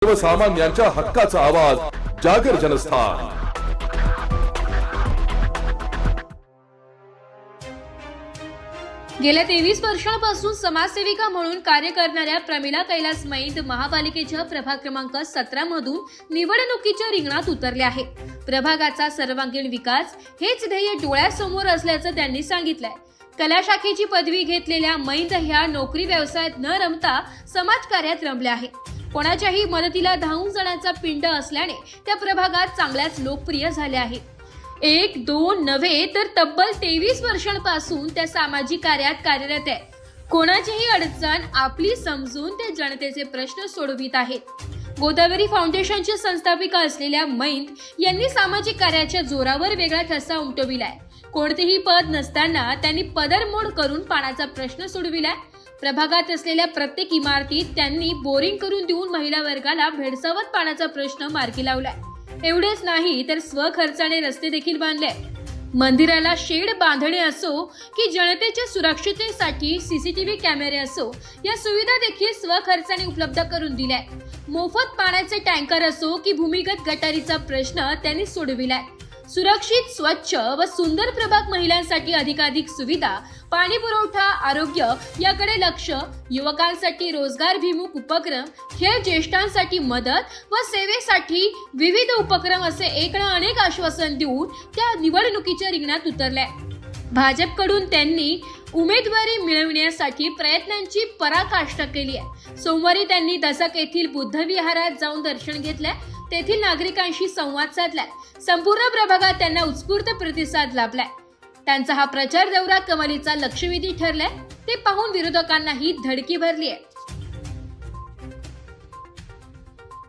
सर्वसामान्यांच्या हक्काचा आवाज जागर जनस्थान। गेल्या 23 वर्षांपासून समाजसेविका म्हणून कार्य करणाऱ्या प्रमिला कैलास मैंद महापालिकेच्या प्रभाग क्रमांक 17 मधून निवडणुकीच्या रिंगणात उतरले आहे। प्रभागाचा सर्वांगीण विकास हेच ध्येय डोळ्यासमोर असल्याचं त्यांनी सांगितलंय। कला शाखेची पदवी घेतलेल्या मैंद ह्या नोकरी व्यवसायात न रमता समाजकार्यात रमल्या आहे। कोणाच्याही मदतीला धावून जाण्याचा पिंड असल्याने त्या प्रभागात चांगल्याच लोकप्रिय झाल्या आहेत। 1-2 नव्हे तर तब्बल 23 वर्षांपासून त्या सामाजिक कार्यात कार्यरत आहे। कोणाचीही अडचण आपली समजून ते जनतेचे प्रश्न सोडवित आहेत। गोदावरी फाउंडेशनचे संस्थापिका असलेल्या मैंद यांनी सामाजिक कार्याच्या जोरावर वेगळा ठसा उमटविलाय। कोणतेही पद नसताना त्यांनी पदरमोड करून पाण्याचा प्रश्न सोडविलाय। प्रभागात असलेल्या प्रत्येक इमारतीत त्यांनी बोरिंग करून देऊन महिला वर्गाला भेडसावत पाण्याचा प्रश्न मार्गी लावलाय। एवढेच नाही तर स्वखर्चाने रस्ते देखील बांधले। मंदिराला शेड बांधणे असो की जनतेच्या सुरक्षिततेसाठी सीसीटीव्ही कॅमेरे असो, या सुविधा देखील स्वखर्चाने उपलब्ध करून दिल्या। मोफत पाण्याचे टँकर असो की भूमिगत गटारीचा प्रश्न त्यांनी सोडविलाय। सुरक्षित, स्वच्छ व सुंदर प्रभाग महिलांसाठी अधिकाधिक सुविधा, पाणी पुरवठा, आरोग्य याकडे लक्ष, युवकांसाठी रोजगारभिमुख उपक्रम, खेळ, ज्येष्ठांसाठी मदत व सेवेसाठी विविध उपक्रम असे एक ना अनेक आश्वासन देऊन त्या निवडणुकीच्या रिंगणात उतरल्या। भाजपकडून त्यांनी उमेदवारी मिळवण्यासाठी प्रयत्नांची पराकाष्ठा केली आहे। सोमवारी त्यांनी दसक येथील बुद्ध विहारात जाऊन दर्शन घेतले, तेथील नागरिकांशी संवाद साधलाय। संपूर्ण प्रभागात त्यांना उत्स्फूर्त प्रतिसाद लाभलाय। त्यांचा हा प्रचार दौरा कमलीचा लक्षवेधी ठरलाय, ते पाहून विरोधकांनाही धडकी भरली आहे।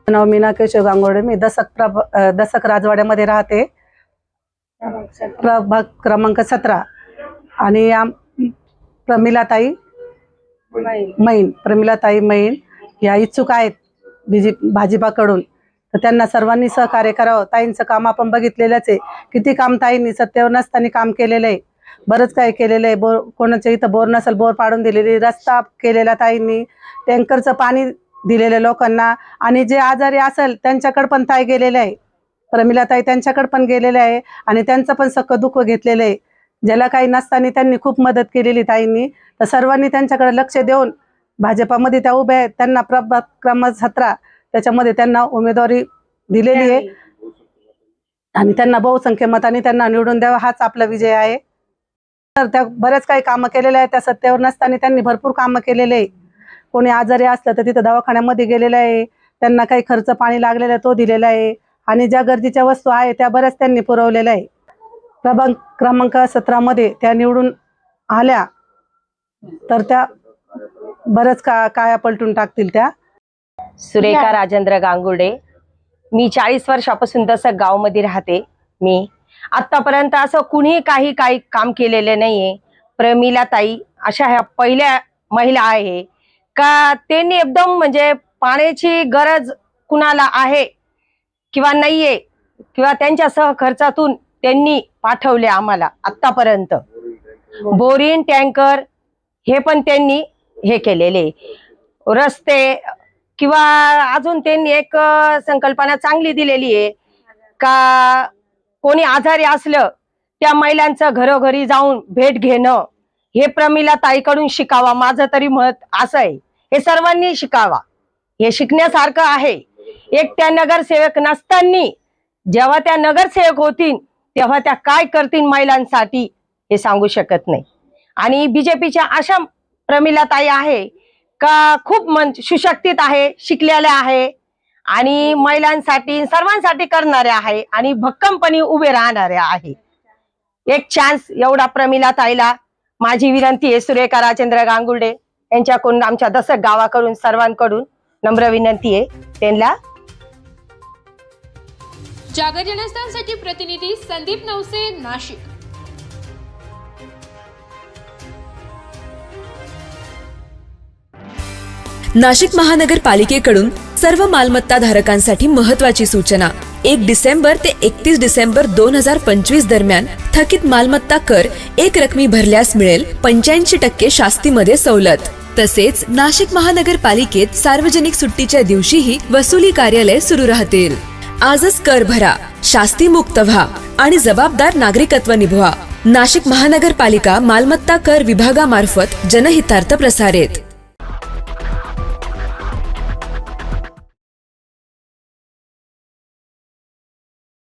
नाव मीना केशव गांगुर्डे, मी दसक राजवाड्यामध्ये राहते, प्रभाग क्रमांक 17। आणि प्रमिलाताई मैंद या इच्छुक आहेत भाजपाकडून, तर त्यांना सर्वांनी सहकार्य करावं। ताईंचं काम आपण बघितलेलंच आहे, किती काम ताईंनी सत्तेवर नसताना काम केलेलं आहे, बरंच काय केलेलं आहे। कोणाच्या इथं बोर नसेल बोर पाडून दिलेली, रस्ता केलेला ताईंनी, टँकरचं पाणी दिलेलं लोकांना, आणि जे आजारी असेल त्यांच्याकडे पण ताई गेलेलं आहे। प्रमिलाताई त्यांच्याकडे पण गेलेलं आहे आणि त्यांचं पण सख्ख दुःख घेतलेलं आहे। ज्याला काही नसताना त्यांनी खूप मदत केलेली ताईंनी, तर सर्वांनी त्यांच्याकडे लक्ष देऊन भाजपामध्ये त्या उभ्या आहेत। त्यांना प्रभाग क्रमांक 17 त्याच्यामध्ये त्यांना उमेदवारी दिलेली आहे आणि त्यांना बहुसंख्य मतांनी त्यांना निवडून द्यावा, हाच आपला विजय आहे। तर त्या बरेच काही कामं केलेले आहे, त्या सत्तेवर नसताना त्यांनी भरपूर कामं केलेले आहे। कोणी आजारी असलं तर तिथं दवाखान्यामध्ये गेलेलं आहे, त्यांना काही खर्च पाणी लागलेला तो दिलेला आहे, आणि ज्या गरजेच्या वस्तू आहे त्या बऱ्याच त्यांनी पुरवलेल्या आहे। प्रभाग क्रमांक 17 मध्ये त्या निवडून आल्या तर त्या बरंच काया पलटून टाकतील त्या। सुरेखा राजेंद्र गांगुर्डे, मी 40 वर्षापासून दसक गाव मध्ये राहते। मी आतापर्यंत असं कुणी काही काम केलेले नाहीये। प्रमिलाताई अशा ह्या पहिल्या महिला आहे का त्यांनी एकदम म्हणजे पाण्याची गरज कुणाला आहे किंवा नाहीये किंवा त्यांच्या सहखर्चातून त्यांनी पाठवले आम्हाला आतापर्यंत बोरिंग, टँकर हे पण त्यांनी हे केलेले। रस्ते किंवा अजून त्यांनी एक संकल्पना चांगली दिलेली आहे का कोणी आजारी असलं त्या महिलांचं घरोघरी जाऊन भेट घेणं, हे प्रमिलाताईकडून शिकावा, माझं तरी मत असं आहे। हे सर्वांनी शिकावा, हे शिकण्यासारखं आहे। एक त्या नगरसेवक नसताना जेव्हा त्या नगरसेवक होतील तेव्हा त्या काय करतील महिलांसाठी हे सांगू शकत नाही। आणि बीजेपीच्या अशा प्रमिलाताई आहे का खूप सुशिक्षित आहे, शिकलेल्या आहे आणि महिलांसाठी सर्वांसाठी करणाऱ्या आहे आणि भक्कमपणे उभे राहणाऱ्या आहे। एक चान्स एवढा प्रमिलाताईला माझी विनंती आहे। सुरेखा राजेंद्र गांगुर्डे यांच्याकडून, आमच्या दसक गावाकडून सर्वांकडून नम्र विनंती आहे त्यांना। जागर जनस्थानसाठी प्रतिनिधी संदीप नवसे, नाशिक। नाशिक महानगरपालिकेकडून सर्व मालमत्ता धारकांसाठी महत्त्वाची सूचना। 1 डिसेंबर ते 31 डिसेंबर 2025 दरम्यान थकीत मालमत्ता कर एक रकमी भरल्यास मिळेल 85% शास्तीमध्ये सवलत। तसेच नाशिक महानगरपालिकेत सार्वजनिक सुट्टीच्या दिवशीही वसुली कार्यालय सुरू राहतील. आजच कर भरा, शास्ती मुक्त व्हा आणि जबाबदार नागरिकत्व निभवा. नाशिक महानगरपालिका मालमत्ता कर विभागामार्फत जनहितार्थ प्रसारित.